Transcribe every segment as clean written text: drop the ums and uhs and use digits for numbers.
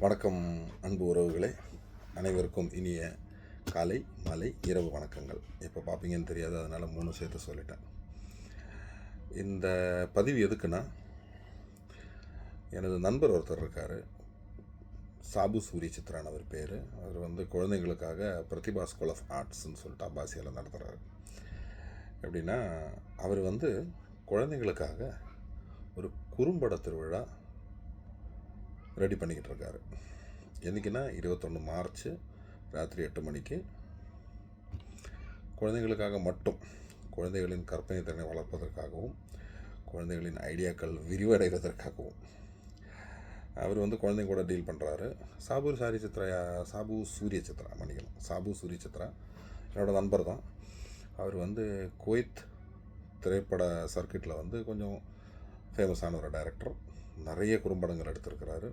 வணக்கம் அன்பு உறவுகளே, அனைவருக்கும் இனிய காலை, மாலை, இரவு வணக்கங்கள். எப்போ பார்ப்பீங்கன்னு தெரியாது, அதனால் 3 சேர்த்து சொல்லிட்டேன். இந்த பதிவு எதுக்குன்னா, எனது நண்பர் ஒருத்தர் இருக்கார், சாபு சூரிய சித்ரான் அவர் பேர். அவர் குழந்தைங்களுக்காக பிரதிபா ஸ்கூல் ஆஃப் ஆர்ட்ஸ்ன்னு சொல்லிட்டு அப்பாசியில் நடத்துகிறாரு. எப்படின்னா, அவர் குழந்தைங்களுக்காக ஒரு குறும்பட திருவிழா ரெடி பண்ணிக்கிட்டு இருக்காரு. என்றைக்குன்னா 21 மார்ச் ராத்திரி 8 மணிக்கு குழந்தைகளுக்காக மட்டும், குழந்தைகளின் கற்பனை திறனை வளர்ப்பதற்காகவும் குழந்தைகளின் ஐடியாக்கள் விரிவடைவதற்காகவும் அவர் குழந்தைங்க கூட டீல் பண்ணுறாரு. சாபு சூரிய சித்ரா மன்னிக்கணும் சாபு சூரிய சித்ரா என்னோடய நண்பர் தான். அவர் குவைத் திரைப்பட சர்க்கிட்டில் கொஞ்சம் ஃபேமஸான ஒரு டைரக்டர். நிறைய குறும்படங்கள் எடுத்திருக்கிறாரு.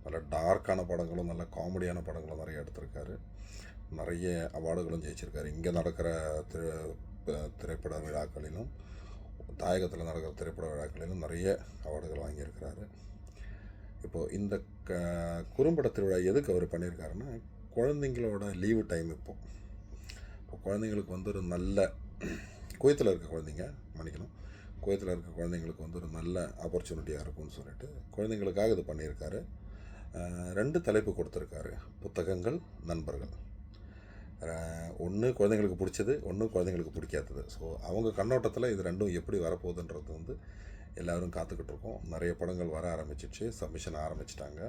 நல்ல டார்க்கான படங்களும் நல்ல காமெடியான படங்களும் நிறைய எடுத்திருக்காரு. நிறைய அவார்டுகளும் ஜெயிச்சிருக்காரு. இங்கே நடக்கிற திரைப்பட விழாக்களிலும் தாயகத்தில் நடக்கிற திரைப்பட விழாக்களிலும் நிறைய அவார்டுகள் வாங்கியிருக்கிறாரு. இப்போது இந்த குறும்பட திருவிழா எதுக்கு அவர் பண்ணியிருக்காருன்னா, குழந்தைங்களோட லீவு டைம் இப்போ குழந்தைங்களுக்கு ஒரு நல்ல குவைத்தில் இருக்க குழந்தைங்க குவைத்தில் இருக்க குழந்தைங்களுக்கு ஒரு நல்ல ஆப்பர்ச்சுனிட்டியாக இருக்கும்னு சொல்லிட்டு குழந்தைங்களுக்காக இது பண்ணியிருக்காரு. 2 தலைப்பு கொடுத்துருக்காரு. புத்தகங்கள், நண்பர்கள். ஒன்று குழந்தைங்களுக்கு பிடிச்சது, ஒன்று குழந்தைங்களுக்கு பிடிக்காதது. ஸோ அவங்க கண்ணோட்டத்தில் இது ரெண்டும் எப்படி வரப்போகுதுன்றது எல்லோரும் காத்துக்கிட்டு இருக்கோம். நிறைய படங்கள் வர ஆரம்பிச்சிச்சு, சப்மிஷன் ஆரம்பிச்சிட்டாங்க.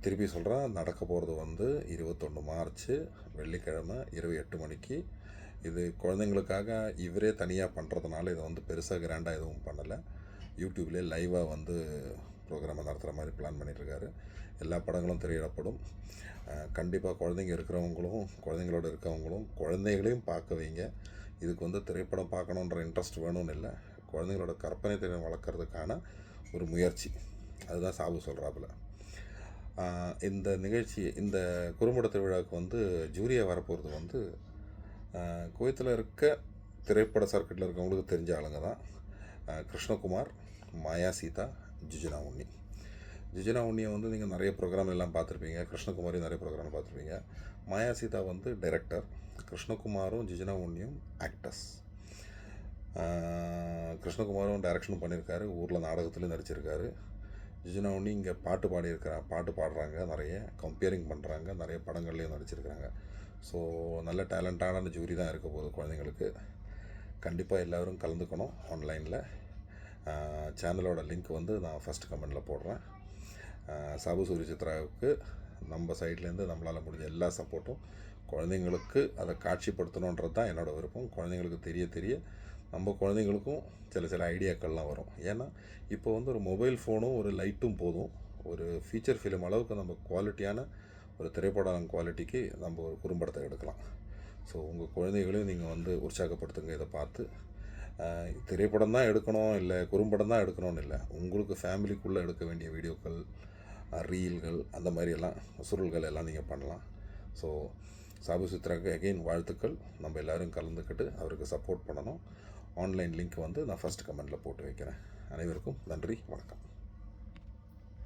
திருப்பி சொல்கிறேன், நடக்க போகிறது 21 மார்ச் வெள்ளிக்கிழமை இரவு 8 மணிக்கு. இது குழந்தைங்களுக்காக இவரே தனியாக பண்ணுறதுனால இதை பெருசாக கிராண்டாக எதுவும் பண்ணலை. யூடியூப்லேயே லைவாக ப்ரோக்ராமை நடத்துகிற மாதிரி பிளான் பண்ணியிருக்காரு. எல்லா படங்களும் திரையிடப்படும். கண்டிப்பாக குழந்தைங்க இருக்கிறவங்களும் குழந்தைங்களோட இருக்கவங்களும் குழந்தைகளையும் பார்க்க வைங்க. இதுக்கு திரைப்படம் பார்க்கணுன்ற இன்ட்ரெஸ்ட் வேணும்னு இல்லை, குழந்தைங்களோட கற்பனை திறனை வளர்க்குறதுக்கான ஒரு முயற்சி. அதுதான் சாபு சொல்கிறாப்புல. இந்த நிகழ்ச்சி, இந்த குறும்பட திருவிழாவுக்கு ஜூரியாக வரப்போகிறது குவைத்தில் இருக்க திரைப்பட சர்க்கிட்டில் இருக்கவங்களுக்கு தெரிஞ்ச ஆளுங்க தான். கிருஷ்ணகுமார், மாயா சீதா, ஜுஜுனா உன்னியை நீங்கள் நிறைய ப்ரோக்ராம் எல்லாம் பார்த்துருப்பீங்க. கிருஷ்ணகுமாரையும் நிறைய ப்ரோக்ராம் பார்த்துருப்பீங்க. மாயா சீதா டைரக்டர், கிருஷ்ணகுமாரும் ஜுஜுனா உன்னியும் ஆக்டர்ஸ். கிருஷ்ணகுமாரும் டைரக்ஷனும் பண்ணியிருக்காரு, ஊரில் நாடகத்துலேயும் நடிச்சிருக்காரு. ஜுஜுனா உன்னி இங்கே பாட்டு பாடுறாங்க, நிறைய கம்பேரிங் பண்ணுறாங்க, நிறைய படங்கள்லேயும் நடிச்சிருக்கிறாங்க. ஸோ நல்ல டேலண்டான ஜூரி தான் இருக்க போகுது குழந்தைங்களுக்கு. கண்டிப்பாக எல்லோரும் கலந்துக்கணும். ஆன்லைனில் சேனலோட லிங்க் நான் ஃபஸ்ட் கமெண்டில் போடுறேன். சாபு சூரிய சித்ராவுக்கு நம்ம சைட்லேருந்து நம்மளால் முடிஞ்ச எல்லா சப்போர்ட்டும், குழந்தைங்களுக்கு அதை காட்சிப்படுத்தணுன்றது தான் என்னோடய விருப்பம். குழந்தைங்களுக்கு தெரிய நம்ம குழந்தைங்களுக்கும் சில ஐடியாக்கள்லாம் வரும். ஏன்னா இப்போ ஒரு மொபைல் ஃபோனும் ஒரு லைட்டும் போதும், ஒரு ஃபீச்சர் ஃபிலிம் அளவுக்கு நம்ம குவாலிட்டியான ஒரு திரைப்படம் குவாலிட்டிக்கு நம்ம ஒரு குறும்படத்தை எடுக்கலாம். ஸோ உங்கள் குழந்தைகளையும் நீங்கள் உற்சாகப்படுத்துங்க. இதை பார்த்து திரைப்படம் தான் எடுக்கணும், இல்லை குறும்படம் தான் எடுக்கணும்னு இல்லை, உங்களுக்கு ஃபேமிலிக்குள்ளே எடுக்க வேண்டிய வீடியோக்கள், ரீல்கள், அந்த மாதிரியெல்லாம் சுருள்கள் எல்லாம் நீங்கள் பண்ணலாம். ஸோ சாபு சித்ராவுக்கு அகெயின் வாழ்த்துக்கள். நம்ம எல்லோரும் கலந்துக்கிட்டு அவருக்கு சப்போர்ட் பண்ணணும். ஆன்லைன் லிங்க் நான் ஃபஸ்ட் கமெண்டில் போட்டு வைக்கிறேன். அனைவருக்கும் நன்றி, வணக்கம்.